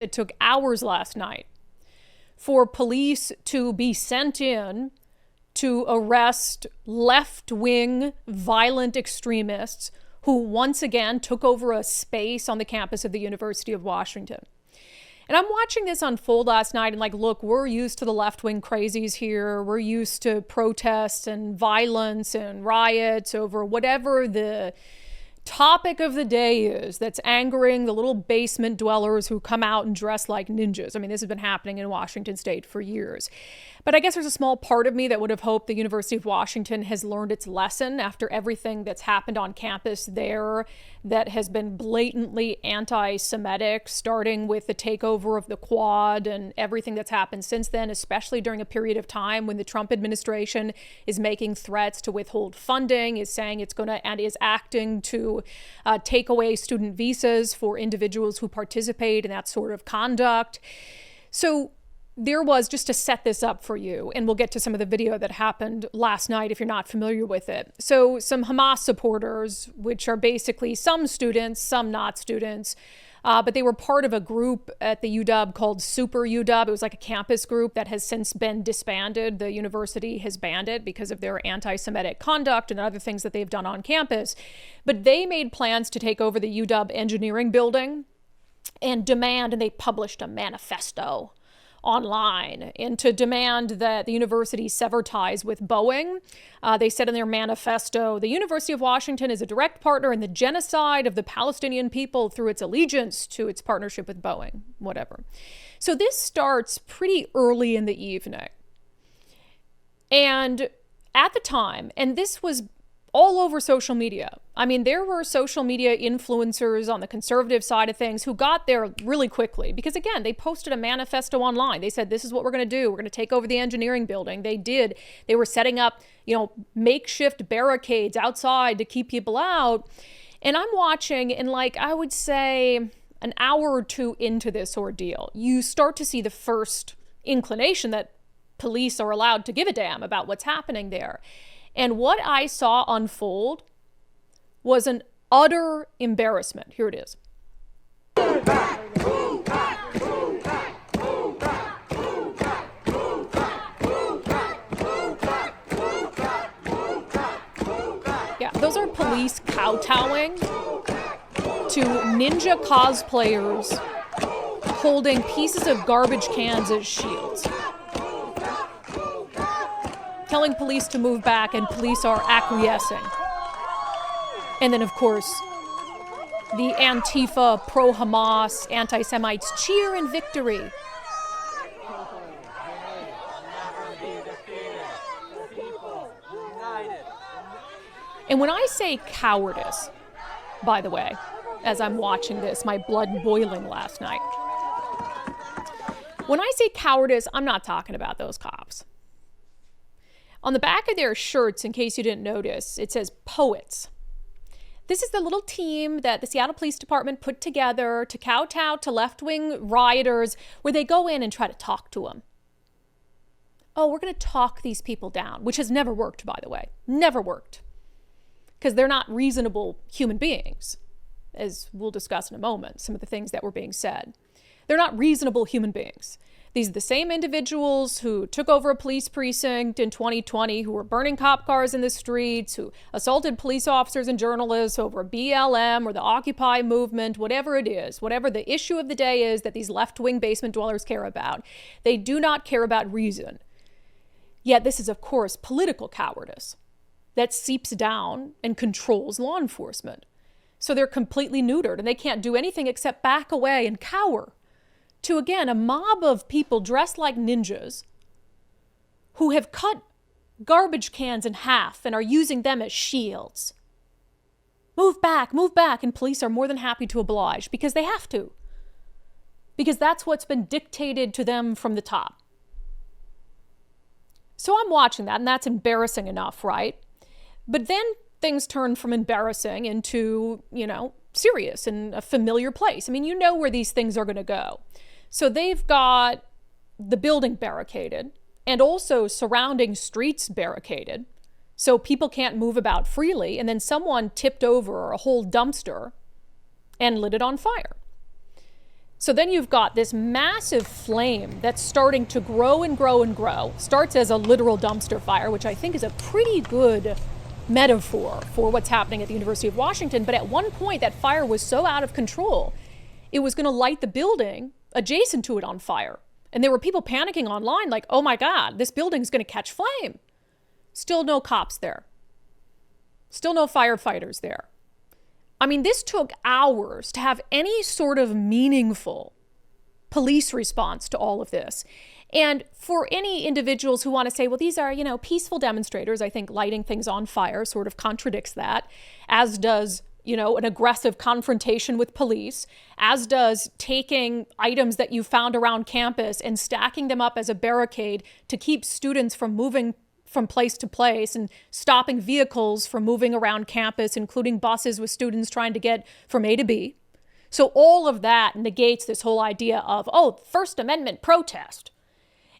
It took hours last night for police to be sent in to arrest left-wing violent extremists who once again took over a space on the campus of the University of Washington. And I'm watching this unfold last night and like, look, we're used to the left-wing crazies here. We're used to protests and violence and riots over whatever the topic of the day is that's angering the little basement dwellers who come out and dress like ninjas. I mean, this has been happening in Washington state for years. But I guess there's a small part of me that would have hoped the University of Washington has learned its lesson after everything that's happened on campus there that has been blatantly anti-Semitic, starting with the takeover of the Quad and everything that's happened since then, especially during a period of time when the Trump administration is making threats to withhold funding, is saying it's going to and is acting to take away student visas for individuals who participate in that sort of conduct. So there was, just to set this up for you, and we'll get to some of the video that happened last night if you're not familiar with it. So some Hamas supporters, which are basically some students, some not students, but they were part of a group at the UW called Super UW. It was like a campus group that has since been disbanded. The university has banned it because of their anti-Semitic conduct and other things that they've done on campus. But they made plans to take over the UW engineering building and demand, and they published a manifesto online and to demand that the university sever ties with Boeing. They said in their manifesto, the University of Washington is a direct partner in the genocide of the Palestinian people through its allegiance to its partnership with Boeing, whatever. So this starts pretty early in the evening. And at the time, and this was all over social media. I mean, there were social media influencers on the conservative side of things who got there really quickly because, again, they posted a manifesto online. They said, this is what we're going to do. We're going to take over the engineering building. They did. They were setting up, makeshift barricades outside to keep people out. And I'm watching, and like, I would say an hour or two into this ordeal, you start to see the first inclination that police are allowed to give a damn about what's happening there. And what I saw unfold was an utter embarrassment. Here it is. Move back, move back, move back, move back, move back, move back, move back, move back, move back, move back, move back. Yeah, those are police kowtowing to ninja cosplayers holding pieces of garbage cans as shields, telling police to move back, and police are acquiescing. And then, of course, the Antifa, pro-Hamas, anti-Semites cheer in victory. And when I say cowardice, by the way, as I'm watching this, my blood boiling last night. When I say cowardice, I'm not talking about those cops. On the back of their shirts, in case you didn't notice, it says poets. This is the little team that the Seattle Police Department put together to kowtow to left-wing rioters, where they go in and try to talk to them. Oh, we're going to talk these people down, which has never worked, by the way. Never worked. Because they're not reasonable human beings, as we'll discuss in a moment, some of the things that were being said. They're not reasonable human beings. These are the same individuals who took over a police precinct in 2020, who were burning cop cars in the streets, who assaulted police officers and journalists over BLM or the Occupy movement, whatever it is, whatever the issue of the day is that these left-wing basement dwellers care about. They do not care about reason. Yet this is, of course, political cowardice that seeps down and controls law enforcement. So they're completely neutered and they can't do anything except back away and cower to, again, a mob of people dressed like ninjas who have cut garbage cans in half and are using them as shields. Move back, and police are more than happy to oblige because they have to. Because that's what's been dictated to them from the top. So I'm watching that, and that's embarrassing enough, right? But then things turn from embarrassing into, serious and a familiar place. I mean, you know where these things are going to go. So they've got the building barricaded and also surrounding streets barricaded so people can't move about freely. And then someone tipped over a whole dumpster and lit it on fire. So then you've got this massive flame that's starting to grow and grow and grow. Starts as a literal dumpster fire, which I think is a pretty good metaphor for what's happening at the University of Washington. But at one point, that fire was so out of control, it was going to light the building adjacent to it on fire. And there were people panicking online like, oh my God, this building's going to catch flame. Still no cops there. Still no firefighters there. I mean, this took hours to have any sort of meaningful police response to all of this. And for any individuals who want to say, well, these are, peaceful demonstrators, I think lighting things on fire sort of contradicts that, as does, an aggressive confrontation with police, as does taking items that you found around campus and stacking them up as a barricade to keep students from moving from place to place and stopping vehicles from moving around campus, including buses with students trying to get from A to B. So all of that negates this whole idea of, First Amendment protest.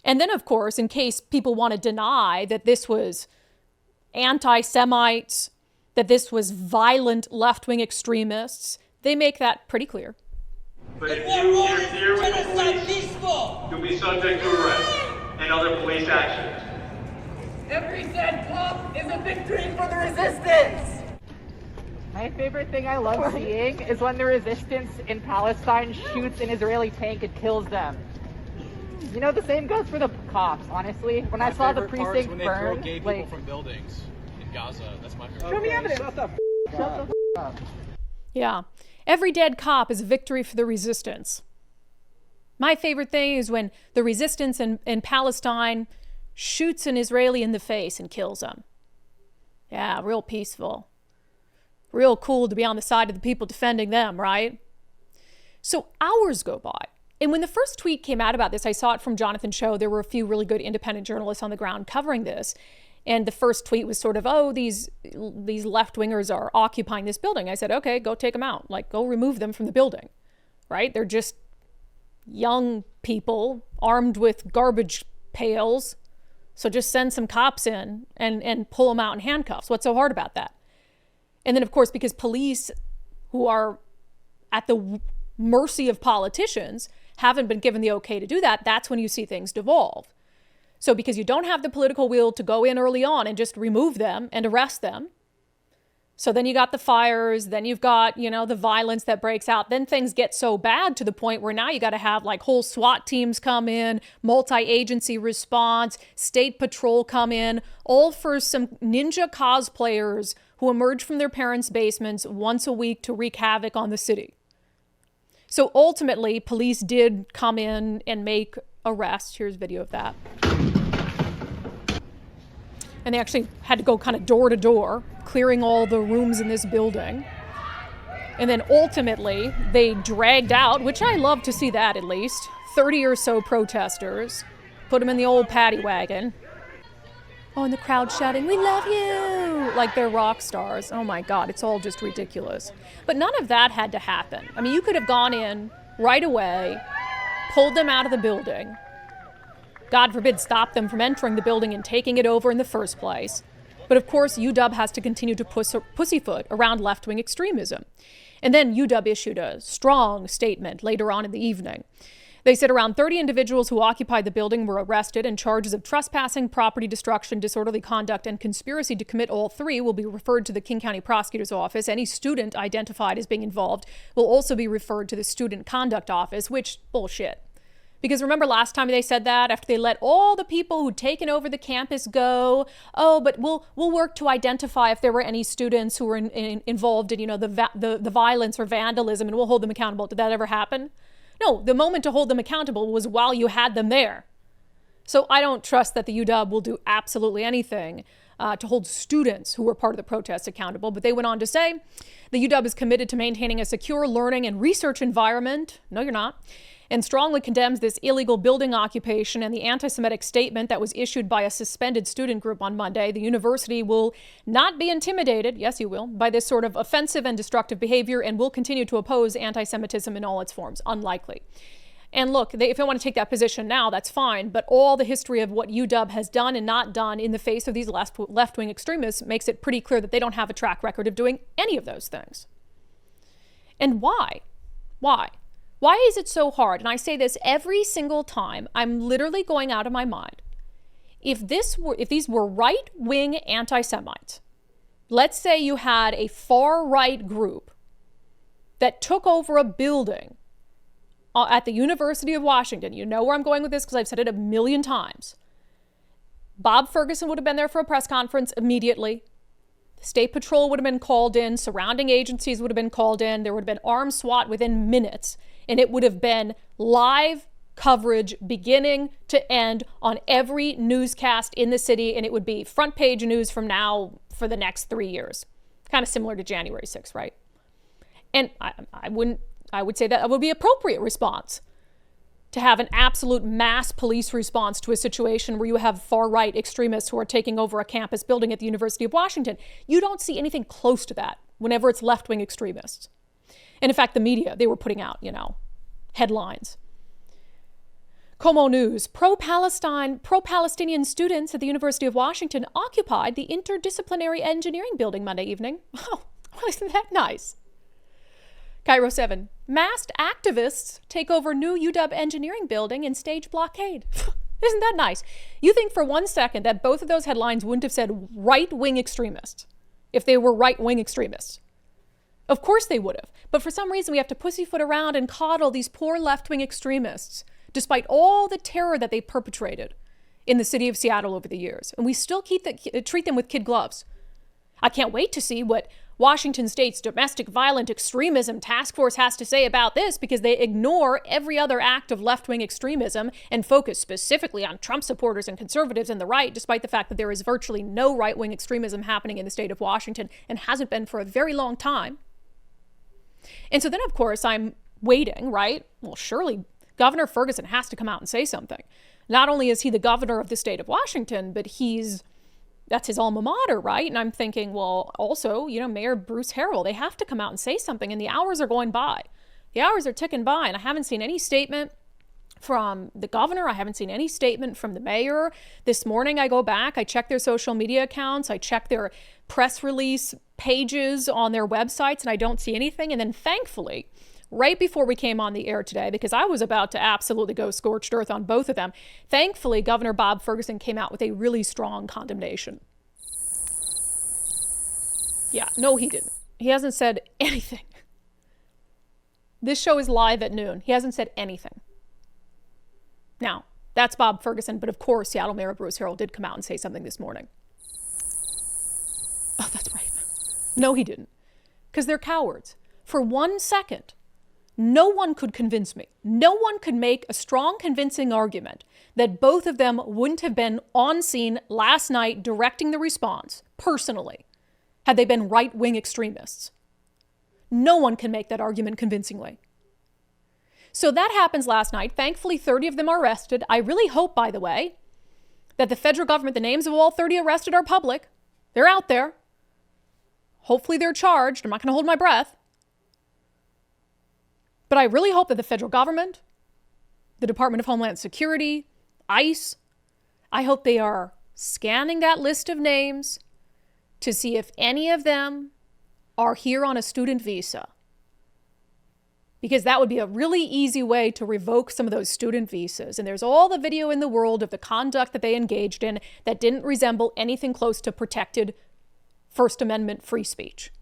And then, of course, in case people want to deny that this was anti-Semites, that this was violent left-wing extremists, they make that pretty clear. But if you interfere with the police, you'll be subject to arrest and other police actions. Every dead cop is a victory for the resistance! My favorite thing I love seeing is when the resistance in Palestine shoots an Israeli tank and kills them. The same goes for the cops, honestly. When I saw the precinct when they burn, throw gay people from buildings in Gaza. That's my favorite. Show me evidence. Shut the Shut the up. Yeah. Every dead cop is a victory for the resistance. My favorite thing is when the resistance in Palestine shoots an Israeli in the face and kills him. Yeah, real peaceful. Real cool to be on the side of the people defending them, right? So hours go by. And when the first tweet came out about this, I saw it from Jonathan Cho. There were a few really good independent journalists on the ground covering this. And the first tweet was sort of, these left-wingers are occupying this building. I said, okay, go take them out. Go remove them from the building, right? They're just young people armed with garbage pails. So just send some cops in and pull them out in handcuffs. What's so hard about that? And then, of course, because police who are at the mercy of politicians haven't been given the okay to do that, that's when you see things devolve. So because you don't have the political will to go in early on and just remove them and arrest them, so then you got the fires, then you've got, the violence that breaks out. Then things get so bad to the point where now you got to have whole SWAT teams come in, multi-agency response, state patrol come in, all for some ninja cosplayers who emerge from their parents' basements once a week to wreak havoc on the city. So ultimately, police did come in and make arrests. Here's video of that. And they actually had to go kind of door to door, clearing all the rooms in this building. And then ultimately, they dragged out, which I love to see that at least, 30 or so protesters, put them in the old paddy wagon. Oh, and the crowd shouting, "We love you!" like they're rock stars. Oh my God, it's all just ridiculous. But none of that had to happen. I mean, you could have gone in right away, pulled them out of the building, God forbid, stop them from entering the building and taking it over in the first place. But of course, UW has to continue to pussyfoot around left-wing extremism. And then UW issued a strong statement later on in the evening. They said around 30 individuals who occupied the building were arrested, and charges of trespassing, property destruction, disorderly conduct, and conspiracy to commit all three will be referred to the King County Prosecutor's Office. Any student identified as being involved will also be referred to the Student Conduct Office, which, bullshit. Because remember last time they said that after they let all the people who'd taken over the campus go, but we'll work to identify if there were any students who were involved in, the violence or vandalism, and we'll hold them accountable. Did that ever happen? No, the moment to hold them accountable was while you had them there. So I don't trust that the UW will do absolutely anything to hold students who were part of the protests accountable. But they went on to say, the UW is committed to maintaining a secure learning and research environment. No, you're not. And strongly condemns this illegal building occupation and the anti-Semitic statement that was issued by a suspended student group on Monday. The university will not be intimidated, yes you will, by this sort of offensive and destructive behavior, and will continue to oppose anti-Semitism in all its forms. Unlikely. And look, if they want to take that position now, that's fine, but all the history of what UW has done and not done in the face of these left-wing extremists makes it pretty clear that they don't have a track record of doing any of those things. And why? Why? Why is it so hard? And I say this every single time. I'm literally going out of my mind. If these were right-wing anti-Semites, let's say you had a far-right group that took over a building at the University of Washington. You know where I'm going with this because I've said it a million times. Bob Ferguson would have been there for a press conference immediately. The State Patrol would have been called in. Surrounding agencies would have been called in. There would have been armed SWAT within minutes. And it would have been live coverage beginning to end on every newscast in the city. And it would be front page news from now for the next 3 years. Kind of similar to January 6th, right? And I would say that would be appropriate response to have an absolute mass police response to a situation where you have far-right extremists who are taking over a campus building at the University of Washington. You don't see anything close to that whenever it's left-wing extremists. And in fact, the media, they were putting out, headlines. Como News, pro-Palestinian students at the University of Washington occupied the interdisciplinary engineering building Monday evening. Oh, well, isn't that nice? Cairo 7, masked activists take over new UW engineering building and stage blockade. Isn't that nice? You think for 1 second that both of those headlines wouldn't have said right-wing extremists if they were right-wing extremists. Of course they would have. But for some reason, we have to pussyfoot around and coddle these poor left-wing extremists, despite all the terror that they perpetrated in the city of Seattle over the years. And we still treat them with kid gloves. I can't wait to see what Washington State's domestic violent extremism task force has to say about this, because they ignore every other act of left-wing extremism and focus specifically on Trump supporters and conservatives and the right, despite the fact that there is virtually no right-wing extremism happening in the state of Washington and hasn't been for a very long time. And so then, of course, I'm waiting, right? Well, surely Governor Ferguson has to come out and say something. Not only is he the governor of the state of Washington, but that's his alma mater, right? And I'm thinking, well, also, Mayor Bruce Harrell, they have to come out and say something. And the hours are going by. The hours are ticking by. And I haven't seen any statement from the governor. I haven't seen any statement from the mayor. This morning, I go back. I check their social media accounts. I check their press release pages on their websites, and I don't see anything. And then thankfully, right before we came on the air today, because I was about to absolutely go scorched earth on both of them, thankfully, Governor Bob Ferguson came out with a really strong condemnation. Yeah, no, he didn't. He hasn't said anything. This show is live at noon. He hasn't said anything. Now, that's Bob Ferguson, but of course, Seattle Mayor Bruce Harrell did come out and say something this morning. Oh, that's right. No, he didn't. Because they're cowards. For 1 second, no one could convince me. No one could make a strong, convincing argument that both of them wouldn't have been on scene last night directing the response, personally, had they been right-wing extremists. No one can make that argument convincingly. So that happens last night. Thankfully, 30 of them are arrested. I really hope, by the way, that the federal government, the names of all 30 arrested are public. They're out there. Hopefully they're charged. I'm not going to hold my breath. But I really hope that the federal government, the Department of Homeland Security, ICE, I hope they are scanning that list of names to see if any of them are here on a student visa. Because that would be a really easy way to revoke some of those student visas. And there's all the video in the world of the conduct that they engaged in that didn't resemble anything close to protected First Amendment free speech.